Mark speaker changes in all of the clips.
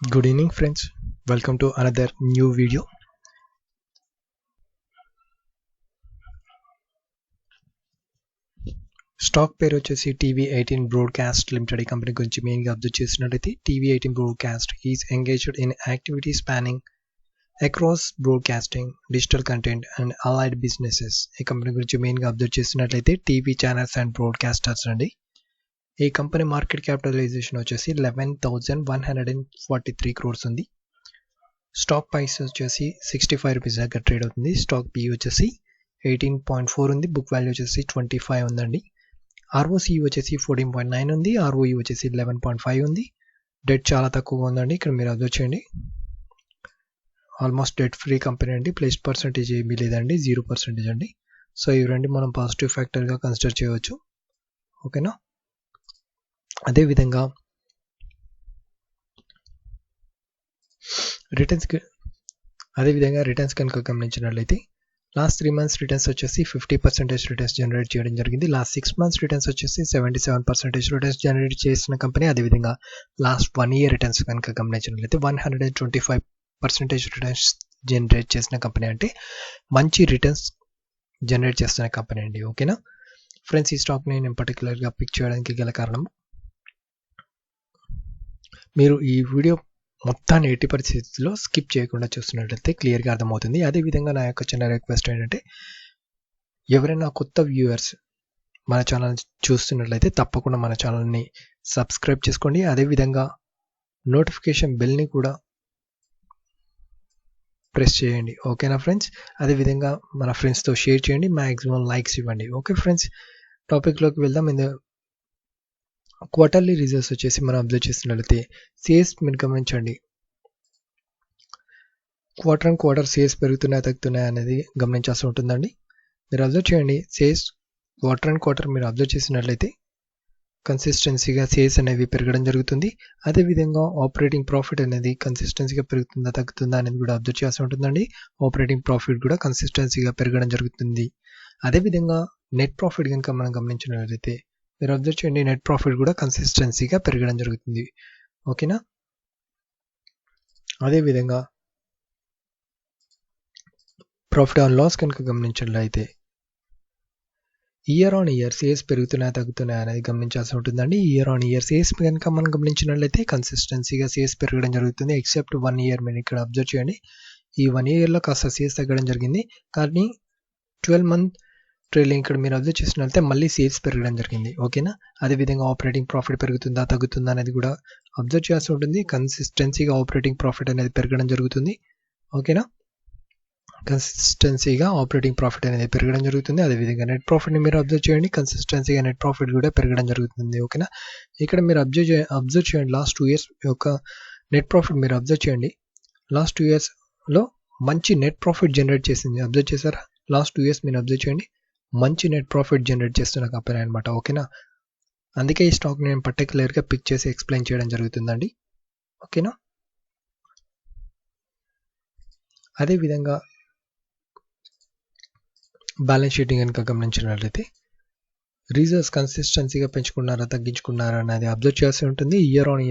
Speaker 1: Good evening friends, welcome to another new video. Stock పేరు వచ్చేసి TV18 Broadcast limited company గురించి మెయిన్గా observe చేసినట్లయితే TV18 Broadcast is engaged in activity spanning across broadcasting, digital content and allied businesses. ఈ company గురించి మెయిన్గా observe చేసినట్లయితే TV channels and broadcasters అండి. ఈ కంపెనీ మార్కెట్ క్యాపిటలైజేషన్ వచ్చేసి 11,143 crores ఉంది. స్టాక్ ప్రైస్ వచ్చేసి 65 రూపీస్ దగ్గర ట్రేడ్ అవుతుంది. స్టాక్ పి వచ్చేసి 18.4 ఉంది. బుక్ వాల్యూ వచ్చేసి 25 ఉందండి. ROCE వచ్చేసి 14.9 ఉంది. ROE వచ్చేసి 11.5 ఉంది. డెట్ చాలా తక్కువగా ఉందండి. ఇక్కడ మీరు అబ్జర్వ్ చేయండి, ఆల్మోస్ట్ డెట్ ఫ్రీ కంపెనీ అండి. ప్లేస్ పర్సెంటేజ్ ఏమీ లేదండి, 0% అండి. సో ఇవి రెండు మనం పాజిటివ్ ఫ్యాక్టర్గా కన్సిడర్ చేయవచ్చు. ఓకేనా. అదేవిధంగా రిటర్న్స్ కనుక గమనించినట్లయితే లాస్ట్ 3 months రిటర్న్స్ వచ్చేసి 50% రిటర్న్స్ జనరేట్ చేయడం జరిగింది. లాస్ట్ 6 months రిటర్న్స్ వచ్చేసి 77% రిటర్న్స్ జనరేట్ చేసిన కంపెనీ. అదేవిధంగా లాస్ట్ 1 year రిటర్న్స్ కనుక గమనించినట్లయితే 125% రిటర్న్స్ జనరేట్ చేసిన కంపెనీ. అంటే మంచి రిటర్న్స్ జనరేట్ చేస్తున్న కంపెనీ అండి. ఓకేనా ఫ్రెండ్స్, ఈ స్టాక్ని నేను పర్టికులర్గా పిక్ చేయడానికి గల కారణం, మీరు ఈ వీడియో మొత్తాన్ని 80% స్కిప్ చేయకుండా చూస్తున్నట్లయితే క్లియర్గా అర్థమవుతుంది. అదేవిధంగా నా యొక్క చిన్న రిక్వెస్ట్ ఏంటంటే, ఎవరైనా కొత్త వ్యూవర్స్ మన ఛానల్ చూస్తున్నట్లయితే తప్పకుండా మన ఛానల్ని సబ్స్క్రైబ్ చేసుకోండి. అదేవిధంగా నోటిఫికేషన్ బెల్ని కూడా ప్రెస్ చేయండి. ఓకేనా ఫ్రెండ్స్. అదేవిధంగా మన ఫ్రెండ్స్తో షేర్ చేయండి, మ్యాక్సిమం లైక్స్ ఇవ్వండి. ఓకే ఫ్రెండ్స్, టాపిక్లోకి వెళ్దాం. క్వార్టర్లీ రిజల్ట్స్ వచ్చేసి మనం అబ్జర్వ్ చేస్తున్నట్లయితే సేల్స్ మీరు గమనించండి. క్వార్టర్ అండ్ క్వార్టర్ సేల్స్ పెరుగుతున్నాయి తగ్గుతున్నాయి అనేది గమనించాల్సి ఉంటుందండి. మీరు అబ్జర్వ్ చేయండి, సేల్స్ క్వార్టర్ అండ్ క్వార్టర్ మీరు అబ్జర్వ్ చేసినట్లయితే కన్సిస్టెన్సీగా సేల్స్ అనేవి పెరగడం జరుగుతుంది. అదేవిధంగా ఆపరేటింగ్ ప్రాఫిట్ అనేది కన్సిస్టెన్సీగా పెరుగుతుందా తగ్గుతుందా అనేది కూడా అబ్జర్వ్ చేయాల్సి ఉంటుందండి. ఆపరేటింగ్ ప్రాఫిట్ కూడా కన్సిస్టెన్సీగా పెరగడం జరుగుతుంది. అదేవిధంగా నెట్ ప్రాఫిట్ కనుక మనం గమనించినట్లయితే మీరు అబ్జర్వ్ చేయండి, నెట్ ప్రాఫిట్ కూడా కన్సిస్టెన్సీగా పెరగడం జరుగుతుంది. ఓకేనా. అదేవిధంగా ప్రాఫిట్ ఆన్ లాస్ కనుక గమనించినట్లయితే ఇయర్ ఆన్ ఇయర్ సేల్స్ పెరుగుతున్నాయా తగ్గుతున్నాయా అనేది గమనించాల్సి ఉంటుందండి. ఇయర్ ఆన్ ఇయర్ సేల్స్ కనుక మనం గమనించినట్లయితే కన్సిస్టెన్సీగా సేల్స్ పెరగడం జరుగుతుంది. ఎక్సెప్ట్ 1 year మీరు ఇక్కడ అబ్జర్వ్ చేయండి, ఈ 1 yearలో కాస్త సేల్స్ తగ్గడం జరిగింది. కానీ 12 month ట్రైలింగ్ ఇక్కడ మీరు అబ్జర్వ్ చేసినట్లయితే మళ్ళీ సేల్స్ పెరగడం జరిగింది. ఓకేనా. అదేవిధంగా ఆపరేటింగ్ ప్రాఫిట్ పెరుగుతుందా తగ్గుతుందా అనేది కూడా అబ్జర్వ్ చేయాల్సి ఉంటుంది. కన్సిస్టెన్సీగా ఆపరేటింగ్ ప్రాఫిట్ అనేది పెరగడం జరుగుతుంది. ఓకేనా. కన్సిస్టెన్సీగా ఆపరేటింగ్ ప్రాఫిట్ అనేది పెరగడం జరుగుతుంది. అదేవిధంగా నెట్ ప్రాఫిట్ని మీరు అబ్జర్వ్ చేయండి, కన్సిస్టెన్సీగా నెట్ ప్రాఫిట్ కూడా పెరగడం జరుగుతుంది. ఓకేనా. ఇక్కడ మీరు అబ్జర్వ్ చేయండి, లాస్ట్ 2 years యొక్క నెట్ ప్రాఫిట్ మీరు అబ్జర్వ్ చేయండి. లాస్ట్ 2 yearsలో మంచి నెట్ ప్రాఫిట్ జనరేట్ చేసింది. అబ్జర్వ్ చేశారా? లాస్ట్ 2 years మీరు అబ్జర్వ్ చేయండి, మంచి నెట్ ప్రాఫిట్ జనరేట్ చేస్తున్న కంపెనీ అనమాట. ఓకేనా. అందుకే ఈ స్టాక్ నేను పర్టికులర్గా పిక్ చేసి ఎక్స్ప్లెయిన్ చేయడం జరుగుతుందండి. ఓకేనా. అదేవిధంగా బ్యాలెన్స్ షీట్ కనుక గమనించినట్లయితే రిజర్వ్స్ కన్సిస్టెన్సీగా పెంచుకున్నారా తగ్గించుకున్నారా అనేది అబ్జర్వ్ చేయాల్సి ఉంటుంది. ఇయర్ ఆన్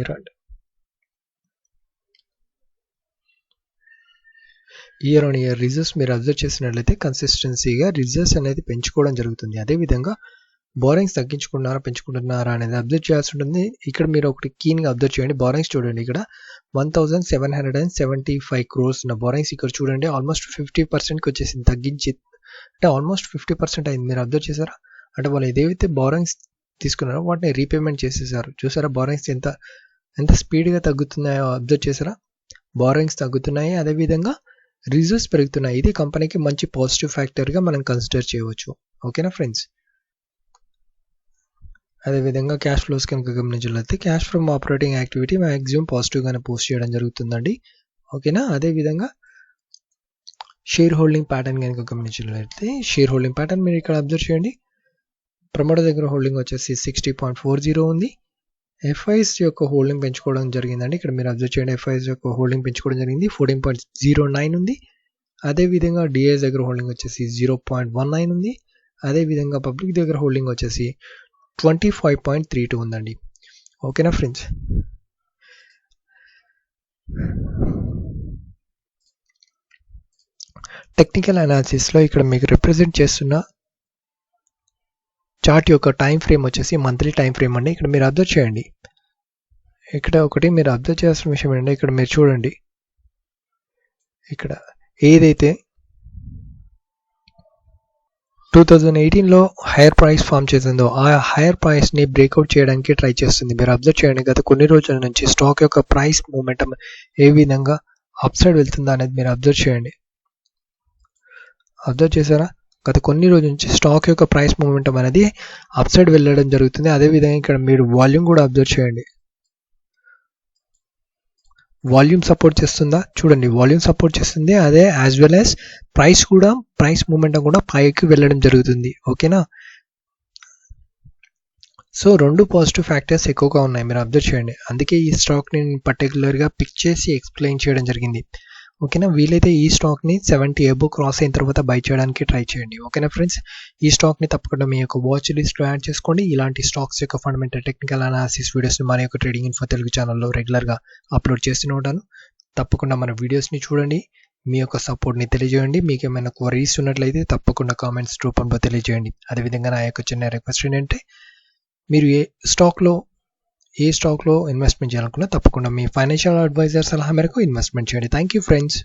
Speaker 1: ఇయర్ రిజర్వ్స్ మీరు అబ్జర్వ్ చేసినట్లయితే కన్సిస్టెన్సీగా రిజర్వ్స్ అనేది పెంచుకోవడం జరుగుతుంది. అదేవిధంగా బారోయింగ్స్ తగ్గించుకున్నారా పెంచుకుంటున్నారా అనేది అబ్జర్వ్ చేయాల్సి ఉంటుంది. ఇక్కడ మీరు ఒకటి కీన్గా అబ్జర్వ్ చేయండి, బారోయింగ్స్ చూడండి. ఇక్కడ 1,775 crores ఉన్న బారోయింగ్స్ ఇక్కడ చూడండి ఆల్మోస్ట్ 50%కి వచ్చేసింది, తగ్గించి అంటే ఆల్మోస్ట్ 50% అయింది. మీరు అబ్జర్వ్ చేశారా? అంటే వాళ్ళు ఏదైతే బారోయింగ్స్ తీసుకున్నారో వాటిని రీపేమెంట్ చేసేసారు. చూసారా బారోయింగ్స్ ఎంత స్పీడ్గా తగ్గుతున్నాయో అబ్జర్వ్ చేశారా? బారోయింగ్స్ తగ్గుతున్నాయి, అదేవిధంగా రిజర్వ్స్ పెరుగుతున్నాయి. ఇది కంపెనీకి మంచి పాజిటివ్ ఫ్యాక్టర్గా మనం కన్సిడర్ చేయవచ్చు. ఓకేనా ఫ్రెండ్స్. అదేవిధంగా క్యాష్ ఫ్లోస్ కనుక గమనించినట్లయితే cash from operating activity maximum పాజిటివ్గానే పోస్ట్ చేయడం జరుగుతుందండి. ఓకేనా. అదేవిధంగా షేర్ హోల్డింగ్ ప్యాటర్న్ కనుక గమనించినట్లయితే షేర్ హోల్డింగ్ ప్యాటర్న్ మీరు ఇక్కడ అబ్జర్వ్ చేయండి. ప్రమోటర్ దగ్గర హోల్డింగ్ వచ్చేసి 60.40 ఉంది. ఎఫ్ఐఎస్ యొక్క హోల్డింగ్ పెంచుకోవడం జరిగిందండి. ఇక్కడ మీరు అబ్జర్వ్ చేయండి, ఎఫ్ఐఎస్ యొక్క హోల్డింగ్ పెంచుకోవడం జరిగింది, 14.09 ఉంది. అదేవిధంగా డిఐఎస్ దగ్గర హోల్డింగ్ వచ్చేసి 0.19 ఉంది. అదేవిధంగా పబ్లిక్ దగ్గర హోల్డింగ్ వచ్చేసి 25.32 ఉందండి. ఓకేనా ఫ్రెండ్స్. టెక్నికల్ అనాలిసిస్లో ఇక్కడ మీకు రిప్రజెంట్ చేస్తున్న చార్ట్ యొక్క టైం ఫ్రేమ్ వచ్చేసి మంత్లీ టైం ఫ్రేమ్ అండి. ఇక్కడ మీరు అబ్జర్వ్ చేయండి. ఇక్కడ ఒకటి మీరు అబ్జర్వ్ చేయాల్సిన విషయం ఏంటంటే ఇక్కడ మీరు చూడండి, ఇక్కడ ఏదైతే 2018లో హైయర్ ప్రైస్ ఫామ్ చేసిందో ఆ హైయర్ ప్రైస్ని బ్రేక్అవుట్ చేయడానికి ట్రై చేస్తుంది. మీరు అబ్జర్వ్ చేయండి, గత కొన్ని రోజుల నుంచి స్టాక్ యొక్క ప్రైస్ మూమెంటం ఏ విధంగా అప్ సైడ్ వెళ్తుందా అనేది మీరు అబ్జర్వ్ చేయండి. అబ్జర్వ్ చేశారా? గత కొన్ని రోజుల నుంచి స్టాక్ యొక్క ప్రైస్ మూమెంటం అనేది అప్ సైడ్ వెళ్ళడం జరుగుతుంది. అదేవిధంగా ఇక్కడ మీరు వాల్యూమ్ కూడా అబ్జర్వ్ చేయండి. వాల్యూమ్ సపోర్ట్ చేస్తుందా? చూడండి, వాల్యూమ్ సపోర్ట్ చేస్తుంది. అదే as well as price momentum కూడా పైకి వెళ్ళడం జరుగుతుంది. ఓకేనా? సో రెండు పాజిటివ్ ఫ్యాక్టర్స్ ఎక్కువగా ఉన్నాయి, మీరు అబ్జర్వ్ చేయండి. అందుకే ఈ స్టాక్ని పర్టికులర్గా పిక్ చేసి ఎక్స్ప్లెయిన్ చేయడం జరిగింది. ఓకేనా? వీలైతే ఈ స్టాక్ని 70 ఎబో క్రాస్ అయిన తర్వాత బై చేయడానికి ట్రై చేయండి. ఓకేనా ఫ్రెండ్స్? ఈ స్టాక్ని తప్పకుండా మీ యొక్క వాచ్ లిస్ట్లో యాడ్ చేసుకోండి. ఇలాంటి స్టాక్స్ యొక్క ఫండమెంటల్ టెక్నికల్ అనాలిసిస్ వీడియోస్ని మన యొక్క ట్రేడింగ్ ఇన్ఫో తెలుగు ఛానల్లో రెగ్యులర్గా అప్లోడ్ చేస్తూనే ఉంటాను. తప్పకుండా మన వీడియోస్ని చూడండి, మీ యొక్క సపోర్ట్ని తెలియజేయండి. మీకు ఏమైనా క్వరీస్ ఉన్నట్లయితే తప్పకుండా కామెంట్స్ రూపంలో తెలియజేయండి. అదేవిధంగా నా యొక్క చిన్న రిక్వెస్ట్ ఏంటంటే, మీరు ఏ స్టాక్లో ఇన్వెస్ట్మెంట్ చేయాలనుకున్నా తప్పకుండా మీ ఫైనాన్షియల్ అడ్వైజర్ సలహా మేరకు ఇన్వెస్ట్మెంట్ చేయండి. Thank you friends.